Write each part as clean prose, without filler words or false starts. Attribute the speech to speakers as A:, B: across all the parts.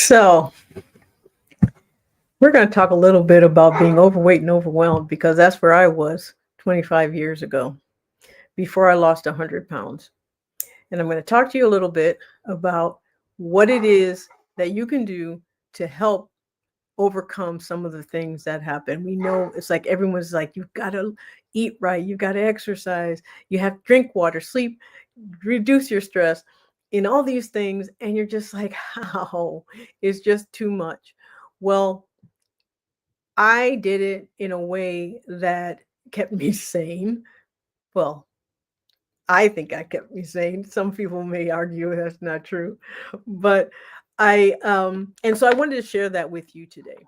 A: So, we're going to talk a little bit about being overweight and overwhelmed because that's where I was 25 years ago before I lost 100 pounds. And I'm going to talk to you a little bit about what it is that you can do to help overcome some of the things that happen. We know it's like everyone's like, you've got to eat right, you've got to exercise, you have to drink water, sleep, reduce your stress, and all these things. And you're just like, how? It's just too much. Well, I did it in a way that kept me sane. Well, I think I kept me sane. Some people may argue that's not true, but and so I wanted to share that with you today.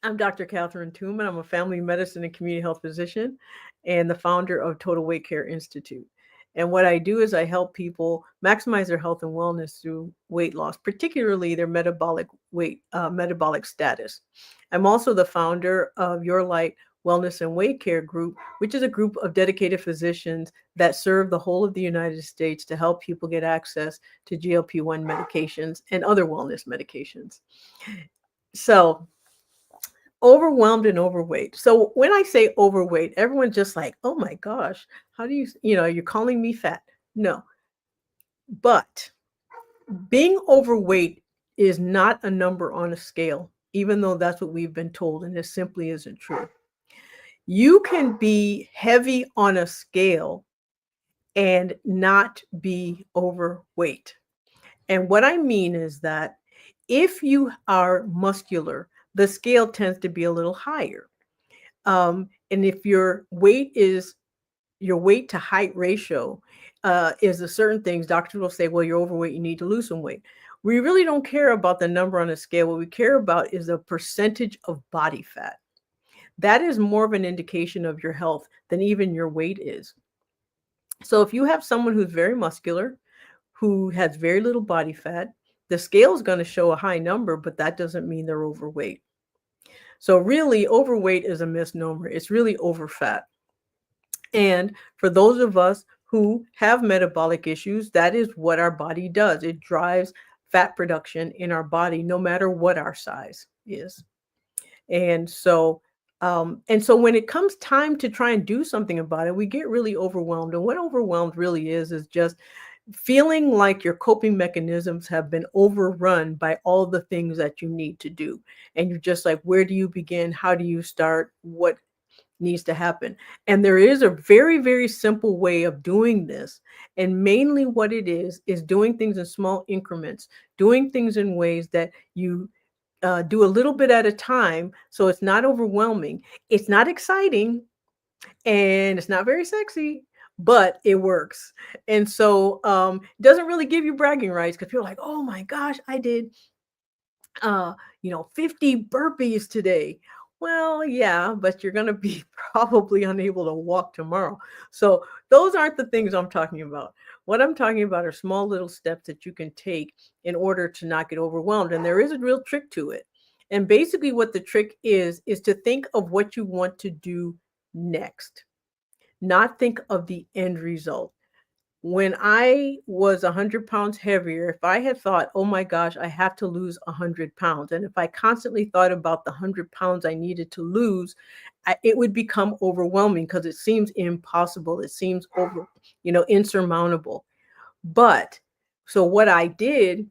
A: I'm Dr. Catherine Toomer. I'm a family medicine and community health physician and the founder of Total Weight Care Institute. And what I do is I help people maximize their health and wellness through weight loss, particularly their metabolic status. I'm also the founder of Your Light Wellness and Weight Care Group, which is a group of dedicated physicians that serve the whole of the United States to help people get access to GLP-1 medications and other wellness medications. So, overwhelmed and overweight. So when I say overweight, everyone's just like, oh my gosh, how do you're calling me fat? No, but being overweight is not a number on a scale, even though that's what we've been told, and it simply isn't true. You can be heavy on a scale and not be overweight. And what I mean is that if you are muscular, the scale tends to be a little higher. And if your weight to height ratio is a certain things, doctors will say, well, you're overweight, you need to lose some weight. We really don't care about the number on a scale. What we care about is the percentage of body fat. That is more of an indication of your health than even your weight is. So if you have someone who's very muscular, who has very little body fat, the scale is going to show a high number, but that doesn't mean they're overweight. So really, overweight is a misnomer. It's really overfat. And for those of us who have metabolic issues, that is what our body does. It drives fat production in our body, no matter what our size is. And so when it comes time to try and do something about it, we get really overwhelmed. And what overwhelmed really is just feeling like your coping mechanisms have been overrun by all the things that you need to do. And you're just like, where do you begin? How do you start? What needs to happen? And there is a very, very simple way of doing this. And mainly what it is doing things in small increments, doing things in ways that you do a little bit at a time. So it's not overwhelming. It's not exciting and it's not very sexy, but it works. And so it doesn't really give you bragging rights because people are like, oh my gosh, I did 50 burpees today. Well, yeah, but you're going to be probably unable to walk tomorrow. So those aren't the things I'm talking about. What I'm talking about are small little steps that you can take in order to not get overwhelmed. And there is a real trick to it. And basically what the trick is to think of what you want to do next, not think of the end result. When I was 100 pounds heavier, if I had thought, oh my gosh, I have to lose 100 pounds, and if I constantly thought about the 100 pounds I needed to lose, it would become overwhelming because it seems impossible. It seems insurmountable. But so what I did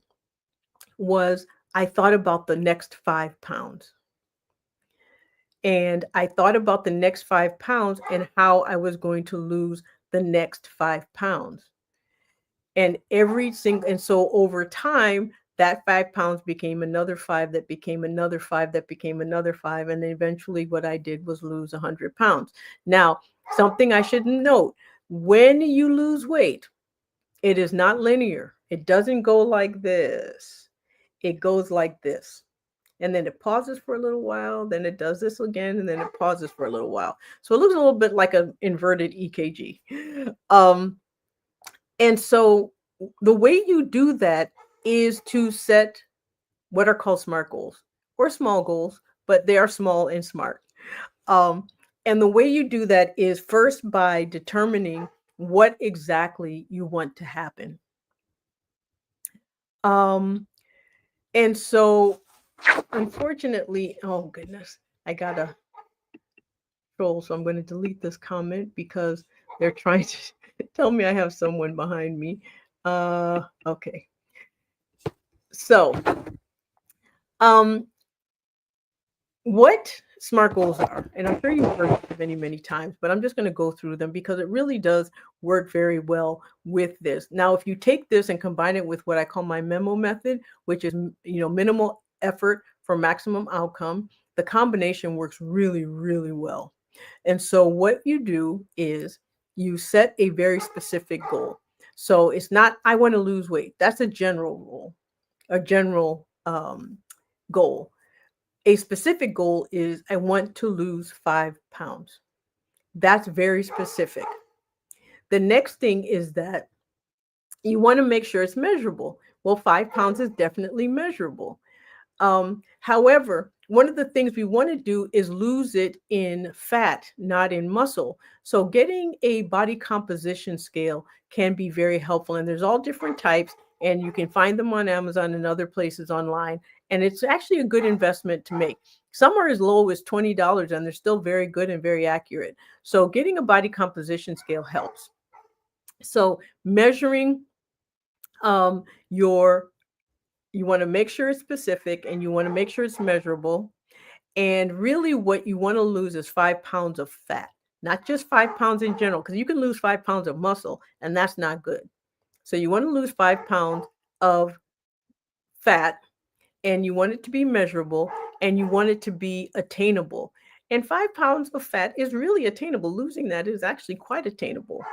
A: was I thought about the next 5 pounds. And I thought about the next 5 pounds and how I was going to lose the next 5 pounds. And so over time, that 5 pounds became another 5, that became another 5, that became another 5. And then eventually what I did was lose 100 pounds. Now, something I should note, when you lose weight, it is not linear. It doesn't go like this. It goes like this. And then it pauses for a little while, then it does this again, and then it pauses for a little while. So it looks a little bit like an inverted EKG. And so the way you do that is to set what are called SMART goals or small goals, but they are small and smart. And the way you do that is first by determining what exactly you want to happen. And so, unfortunately, oh goodness, I got a troll, so I'm going to delete this comment because they're trying to tell me I have someone behind me. Okay. So, um, what SMART goals are, and I'm sure you've heard them many, many times, but I'm just going to go through them because it really does work very well with this. Now, if you take this and combine it with what I call my memo method, which is, minimal effort for maximum outcome, the combination works really, really well. And so what you do is you set a very specific goal. So it's not, I want to lose weight. That's a general rule, a general goal. A specific goal is I want to lose 5 pounds. That's very specific. The next thing is that you want to make sure it's measurable. Well, 5 pounds is definitely measurable. However, one of the things we want to do is lose it in fat, not in muscle. So getting a body composition scale can be very helpful. And there's all different types, and you can find them on Amazon and other places online. And it's actually a good investment to make. Some are as low as $20, and they're still very good and very accurate. So getting a body composition scale helps. So measuring your you want to make sure it's specific and you want to make sure it's measurable. And really, what you want to lose is 5 pounds of fat, not just 5 pounds in general, because you can lose 5 pounds of muscle, and that's not good. So, you want to lose 5 pounds of fat, and you want it to be measurable, and you want it to be attainable. And 5 pounds of fat is really attainable. Losing that is actually quite attainable.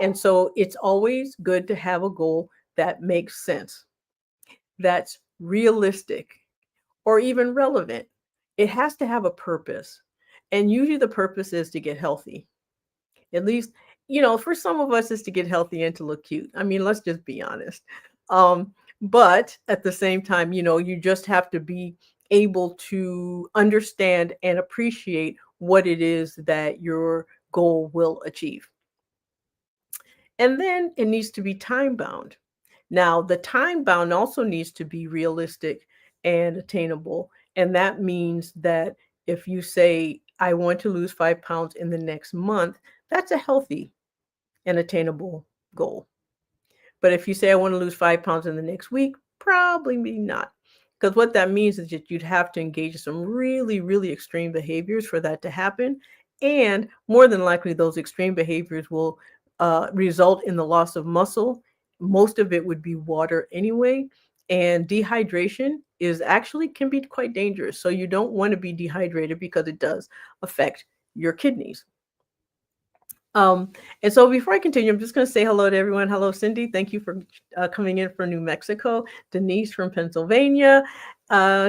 A: And so, it's always good to have a goal that makes sense, that's realistic, or even relevant. It has to have a purpose. And usually the purpose is to get healthy. At least, for some of us, is to get healthy and to look cute. I mean, let's just be honest. But at the same time, you just have to be able to understand and appreciate what it is that your goal will achieve. And then it needs to be time bound. Now, the time bound also needs to be realistic and attainable. And that means that if you say, I want to lose 5 pounds in the next month, that's a healthy and attainable goal. But if you say, I want to lose 5 pounds in the next week, probably not. Because what that means is that you'd have to engage in some really, really extreme behaviors for that to happen. And more than likely, those extreme behaviors will result in the loss of muscle. Most of it would be water anyway. And dehydration can be quite dangerous. So you don't want to be dehydrated because it does affect your kidneys. And so before I continue, I'm just going to say hello to everyone. Hello, Cindy. Thank you for coming in from New Mexico. Denise from Pennsylvania.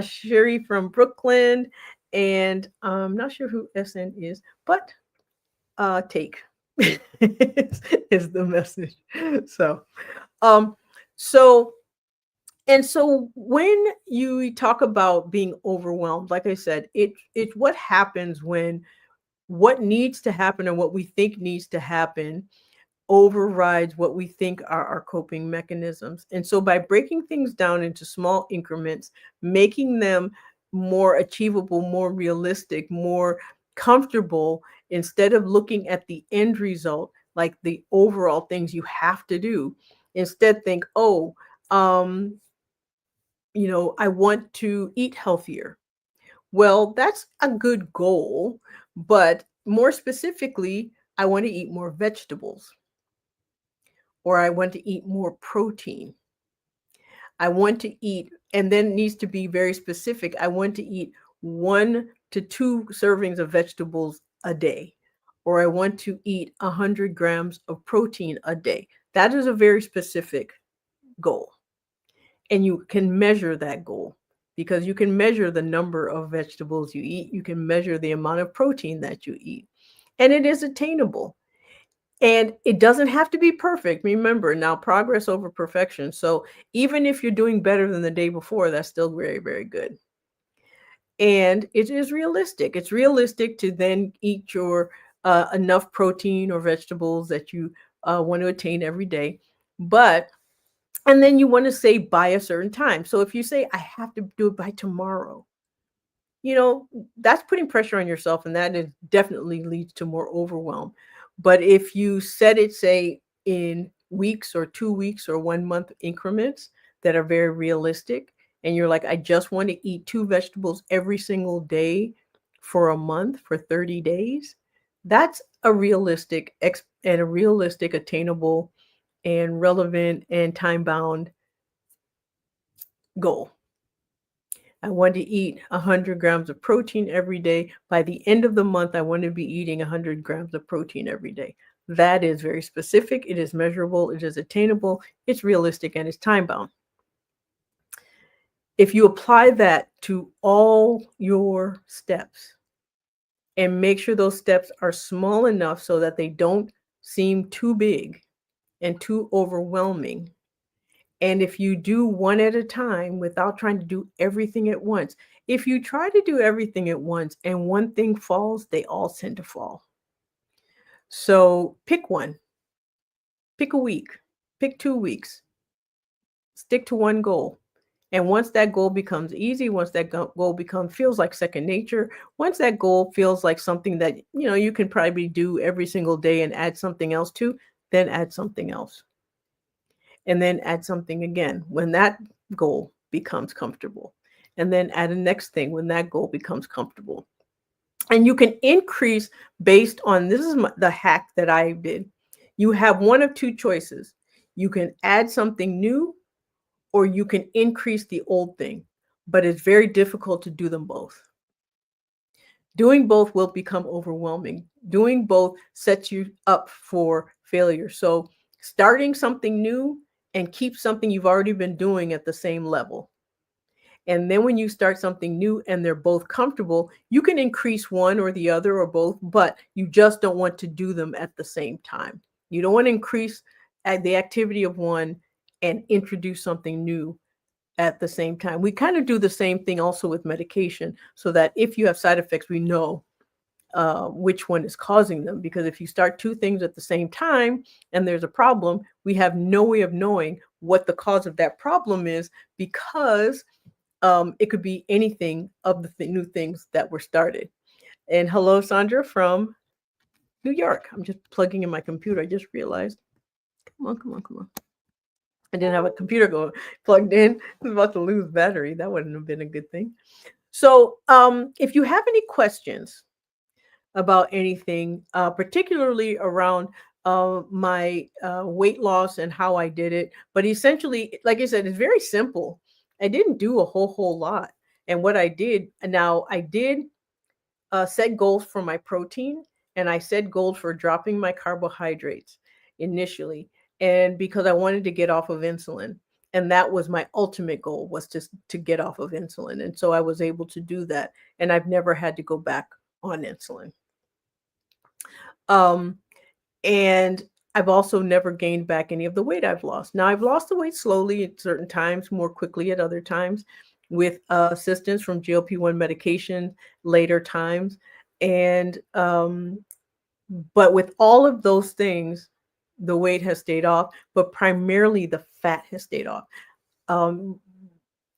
A: Sherry from Brooklyn. And I'm not sure who SN is, but take is the message. So, so when you talk about being overwhelmed, like I said, it's what happens when what needs to happen and what we think needs to happen overrides what we think are our coping mechanisms. And so by breaking things down into small increments, making them more achievable, more realistic, more comfortable, instead of looking at the end result, like the overall things you have to do, instead think, I want to eat healthier. Well, that's a good goal, but more specifically, I want to eat more vegetables, or I want to eat more protein. I want to eat, and then it needs to be very specific. I want to eat 1 to 2 servings of vegetables a day, or I want to eat 100 grams of protein a day. That is a very specific goal. And you can measure that goal, because you can measure the number of vegetables you eat. You can measure the amount of protein that you eat. And it is attainable. And it doesn't have to be perfect. Remember, now progress over perfection. So even if you're doing better than the day before, that's still very, very good. And it is realistic. It's realistic to then eat your enough protein or vegetables that you want to attain every day. But And then you want to say by a certain time. So if you say, I have to do it by tomorrow, that's putting pressure on yourself, and that is definitely leads to more overwhelm. But if you set it, say, in weeks or 2 weeks or 1 month increments that are very realistic, and you're like, I just want to eat 2 vegetables every single day for a month for 30 days, that's a realistic and a realistic, attainable, and relevant and time bound goal. I want to eat 100 grams of protein every day. By the end of the month, I want to be eating 100 grams of protein every day. That is very specific. It is measurable. It is attainable. It's realistic, and it's time bound. If you apply that to all your steps and make sure those steps are small enough so that they don't seem too big and too overwhelming, and if you do one at a time without trying to do everything at once, if you try to do everything at once and one thing falls, they all tend to fall. So pick one, pick a week, pick 2 weeks, stick to one goal. And once that goal becomes easy, once that goal feels like second nature, once that goal feels like something that you can probably do every single day and add something else to, then add something else. And then add something again when that goal becomes comfortable. And then add a next thing when that goal becomes comfortable. And you can increase based on, this is the hack that I did. You have one of two choices. You can add something new, or you can increase the old thing, but it's very difficult to do them both. Doing both will become overwhelming. Doing both sets you up for failure. So starting something new and keep something you've already been doing at the same level. And then when you start something new and they're both comfortable, you can increase one or the other or both, but you just don't want to do them at the same time. You don't want to increase the activity of one and introduce something new at the same time. We kind of do the same thing also with medication, so that if you have side effects, we know which one is causing them. Because if you start two things at the same time and there's a problem, we have no way of knowing what the cause of that problem is, because it could be anything of the new things that were started. And hello, Sandra from New York. I'm just plugging in my computer. I just realized. Come on, come on, come on. I didn't have a computer plugged in. I was about to lose battery. That wouldn't have been a good thing. So if you have any questions about anything, particularly around my weight loss and how I did it, but essentially, like I said, it's very simple. I didn't do a whole lot. And what I did, I did set goals for my protein, and I set goals for dropping my carbohydrates initially. And because I wanted to get off of insulin, and that was my ultimate goal, was just to get off of insulin. And so I was able to do that. And I've never had to go back on insulin. And I've also never gained back any of the weight I've lost. Now, I've lost the weight slowly at certain times, more quickly at other times, with assistance from GLP-1 medication later times. And but with all of those things, the weight has stayed off, but primarily the fat has stayed off.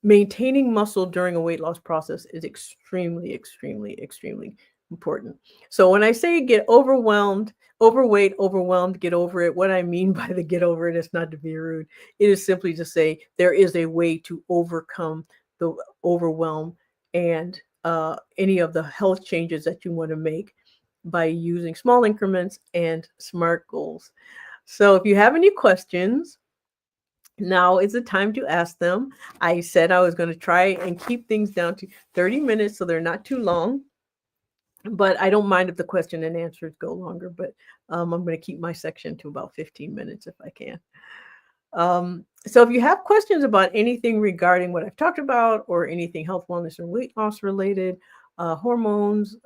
A: Maintaining muscle during a weight loss process is extremely, extremely, extremely important. So when I say get overwhelmed, overweight, overwhelmed, get over it, what I mean by the get over it is not to be rude. It is simply to say there is a way to overcome the overwhelm and any of the health changes that you want to make by using small increments and SMART goals. So if you have any questions, now is the time to ask them. I said I was going to try and keep things down to 30 minutes so they're not too long. But I don't mind if the question and answers go longer, but I'm going to keep my section to about 15 minutes if I can. So if you have questions about anything regarding what I've talked about, or anything health, wellness, or weight loss related, hormones,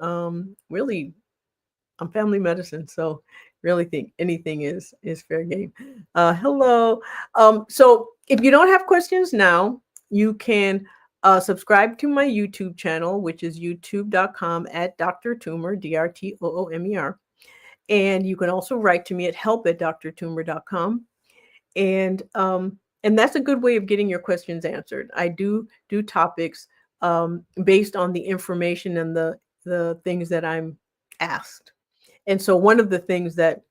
A: really, I'm family medicine, so really think anything is fair game. Hello. So if you don't have questions now, you can subscribe to my YouTube channel, which is youtube.com @Dr. Toomer, DRTOOMER. And you can also write to me at help@drtoomer.com. And And that's a good way of getting your questions answered. I do topics based on the information and the things that I'm asked. And so one of the things that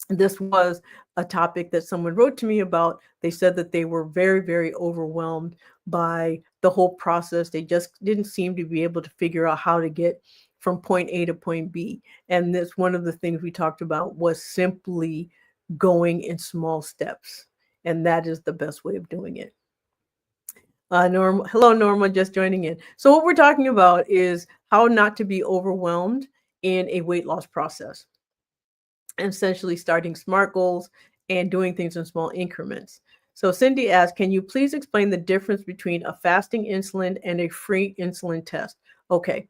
A: this was a topic that someone wrote to me about. They said that they were very, very overwhelmed by the whole process. They just didn't seem to be able to figure out how to get from point A to point B. And this one of the things we talked about was simply going in small steps. And that is the best way of doing it. Norma, hello, Norma, just joining in. So what we're talking about is how not to be overwhelmed in a weight loss process, and essentially starting SMART goals and doing things in small increments. So Cindy asked, can you please explain the difference between a fasting insulin and a free insulin test? Okay.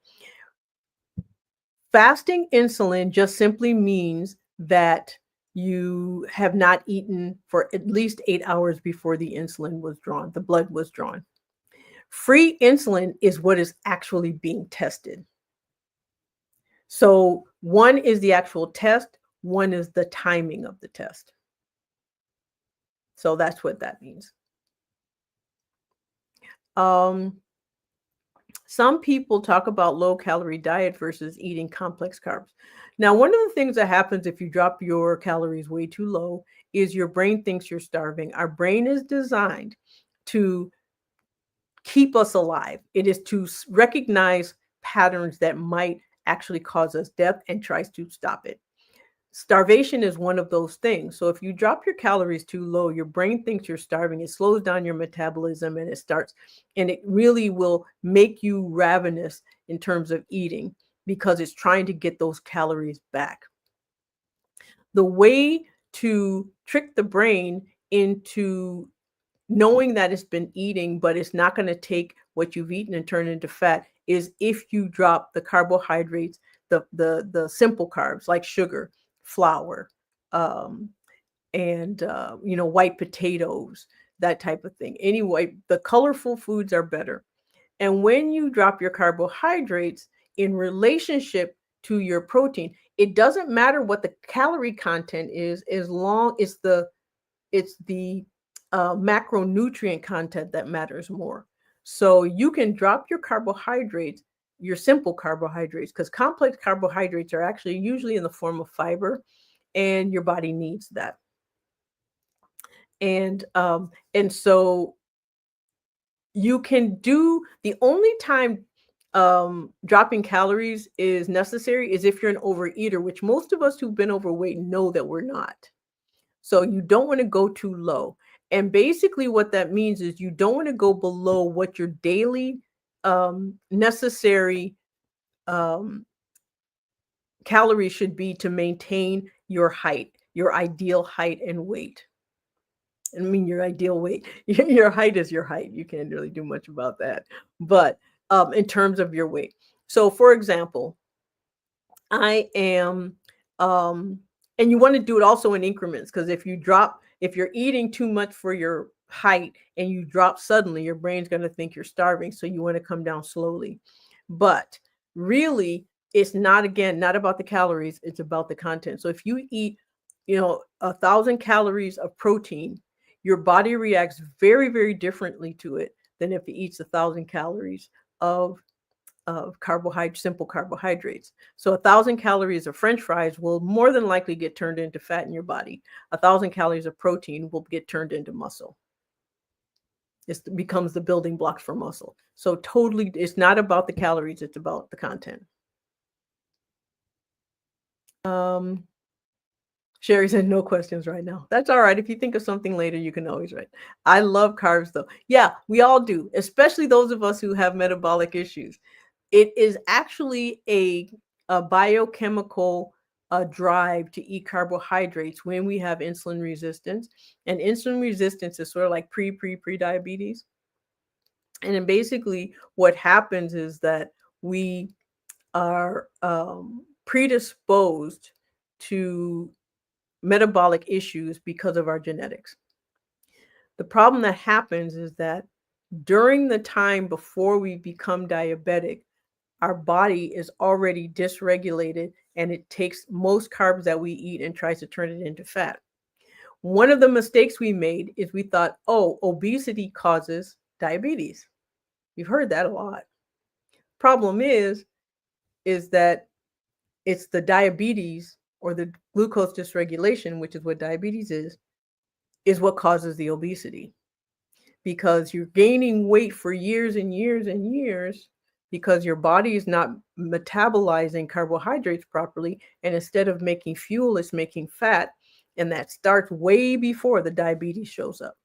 A: Fasting insulin just simply means that you have not eaten for at least 8 hours before the insulin was drawn, the blood was drawn. Free insulin is what is actually being tested. So one is the actual test, one is the timing of the test. So that's what that means. Some people talk about low-calorie diet versus eating complex carbs. Now, one of the things that happens if you drop your calories way too low is your brain thinks you're starving. Our brain is designed to keep us alive. It is to recognize patterns that might actually cause us death and tries to stop it. Starvation is one of those things. So if you drop your calories too low, your brain thinks you're starving. It slows down your metabolism and it really will make you ravenous in terms of eating because it's trying to get those calories back. The way to trick the brain into knowing that it's been eating, but it's not going to take what you've eaten and turn it into fat is if you drop the carbohydrates, the simple carbs like sugar, flour, and white potatoes, that type of thing. Anyway, the colorful foods are better. And when you drop your carbohydrates in relationship to your protein, it doesn't matter what the calorie content is, as long as it's the macronutrient content that matters more. So you can drop your carbohydrates, your simple carbohydrates, because complex carbohydrates are actually usually in the form of fiber, and your body needs that. And so you can do the only time dropping calories is necessary is if you're an overeater, which most of us who've been overweight know that we're not. So you don't want to go too low. And basically what that means is you don't want to go below what your daily necessary calories should be to maintain your height, your ideal height and weight. I mean, your ideal weight, your height is your height. You can't really do much about that. But in terms of your weight. So for example, I am, and you want to do it also in increments, because if you're eating too much for your height and you drop suddenly, your brain's going to think you're starving. So you want to come down slowly. But really, it's not about the calories, it's about the content. So if you eat, 1,000 calories of protein, your body reacts very, very differently to it than if it eats 1,000 calories of simple carbohydrates. So 1,000 calories of French fries will more than likely get turned into fat in your body. 1,000 calories of protein will get turned into muscle. It becomes the building blocks for muscle. So totally, it's not about the calories, it's about the content. Sherry said no questions right now. That's all right. If you think of something later, you can always write. I love carbs though. Yeah, we all do, especially those of us who have metabolic issues. It is actually a biochemical drive to eat carbohydrates when we have insulin resistance. And insulin resistance is sort of like pre-diabetes. And then basically what happens is that we are predisposed to metabolic issues because of our genetics. The problem that happens is that during the time before we become diabetic, our body is already dysregulated and it takes most carbs that we eat and tries to turn it into fat. One of the mistakes we made is we thought, oh, obesity causes diabetes. You've heard that a lot. Problem is that it's the diabetes or the glucose dysregulation, which is what diabetes is what causes the obesity. Because you're gaining weight for years and years and years because your body is not metabolizing carbohydrates properly. And instead of making fuel, it's making fat. And that starts way before the diabetes shows up.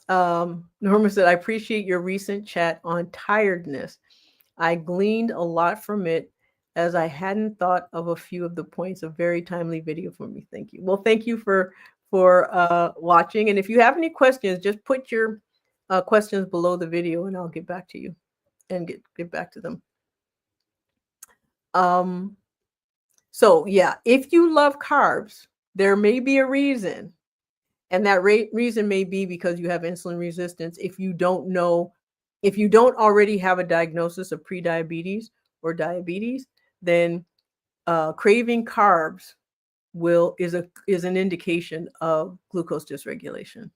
A: Norma said, I appreciate your recent chat on tiredness. I gleaned a lot from it as I hadn't thought of a few of the points. A very timely video for me. Thank you. Well, thank you for watching. And if you have any questions, just put your questions below the video and I'll get back to you and get back to them. So yeah, if you love carbs, there may be a reason. And that reason may be because you have insulin resistance. If you don't already have a diagnosis of prediabetes or diabetes, then craving carbs is an indication of glucose dysregulation.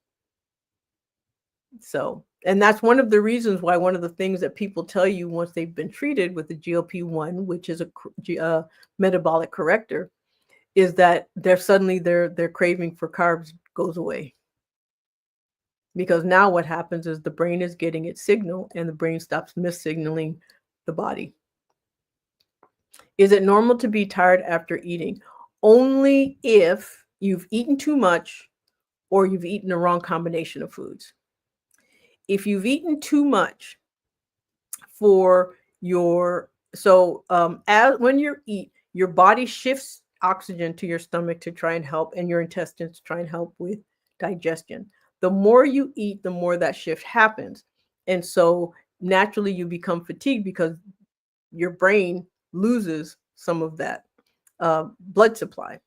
A: So, and that's one of the reasons why one of the things that people tell you once they've been treated with the GLP-1, which is a metabolic corrector, is that their craving for carbs goes away. Because now what happens is the brain is getting its signal and the brain stops missignaling the body. Is it normal to be tired after eating? Only if you've eaten too much or you've eaten the wrong combination of foods. If you've eaten too much when you eat, your body shifts oxygen to your stomach to try and help, and your intestines to try and help with digestion. The more you eat, the more that shift happens. And so naturally you become fatigued because your brain loses some of that blood supply.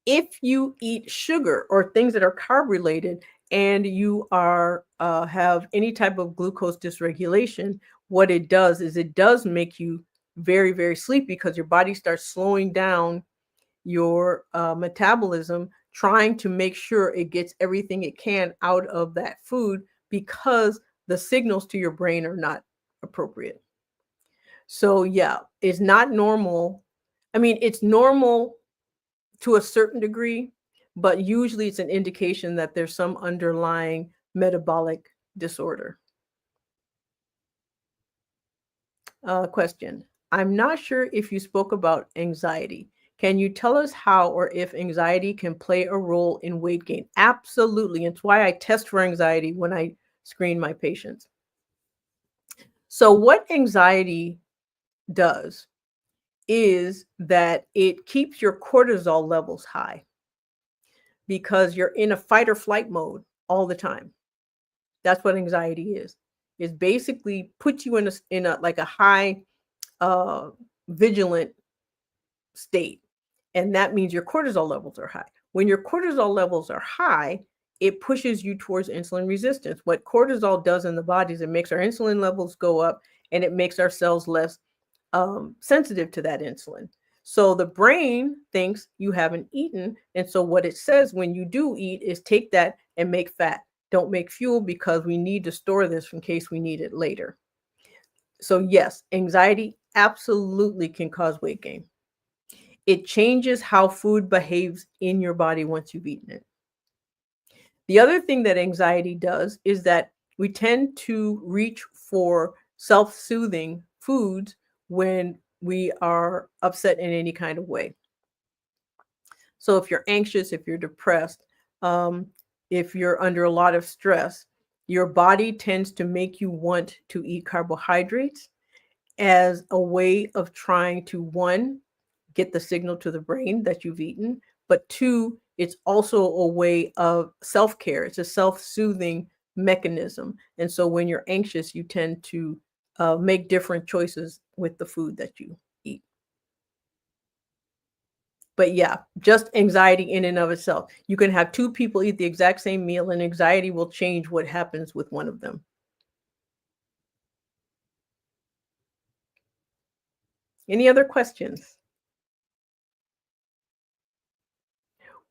A: If you eat sugar or things that are carb related and you have any type of glucose dysregulation, what it does is it does make you very, very sleepy because your body starts slowing down your metabolism, trying to make sure it gets everything it can out of that food because the signals to your brain are not appropriate. So yeah, it's not normal. I mean, it's normal to a certain degree, but usually it's an indication that there's some underlying metabolic disorder. Question. I'm not sure if you spoke about anxiety. Can you tell us how or if anxiety can play a role in weight gain? Absolutely. It's why I test for anxiety when I screen my patients. So what anxiety does is that it keeps your cortisol levels high because you're in a fight or flight mode all the time. That's what anxiety is. It basically puts you in a like a high vigilant state. And that means your cortisol levels are high. When your cortisol levels are high, it pushes you towards insulin resistance. What cortisol does in the body is it makes our insulin levels go up and it makes our cells less sensitive to that insulin. So the brain thinks you haven't eaten. And so what it says when you do eat is take that and make fat. Don't make fuel because we need to store this in case we need it later. So yes, anxiety absolutely can cause weight gain. It changes how food behaves in your body once you've eaten it. The other thing that anxiety does is that we tend to reach for self-soothing foods when we are upset in any kind of way. So if you're anxious, if you're depressed, if you're under a lot of stress, your body tends to make you want to eat carbohydrates as a way of trying to, one, get the signal to the brain that you've eaten, but two, it's also a way of self-care. It's a self-soothing mechanism. And so when you're anxious, you tend to make different choices with the food that you eat. But yeah, just anxiety in and of itself. You can have two people eat the exact same meal and anxiety will change what happens with one of them. Any other questions?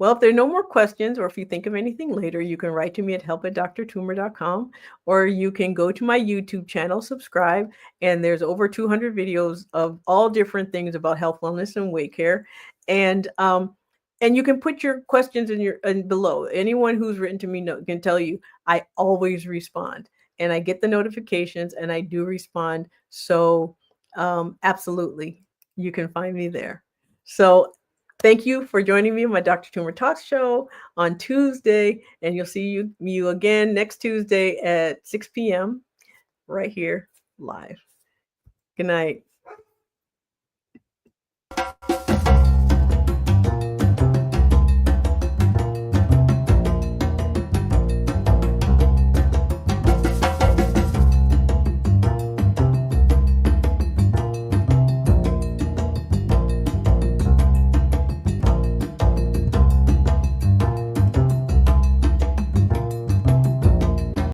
A: Well, if there are no more questions, or if you think of anything later, you can write to me at help@drtoomer.com, or you can go to my YouTube channel, subscribe, and there's over 200 videos of all different things about health, wellness, and weight care. And you can put your questions in below. Anyone who's written to me can tell you I always respond, and I get the notifications, and I do respond. So absolutely, you can find me there. So thank you for joining me on my Dr. Toomer Talks show on Tuesday, and you'll see you again next Tuesday at 6 p.m. right here live. Good night.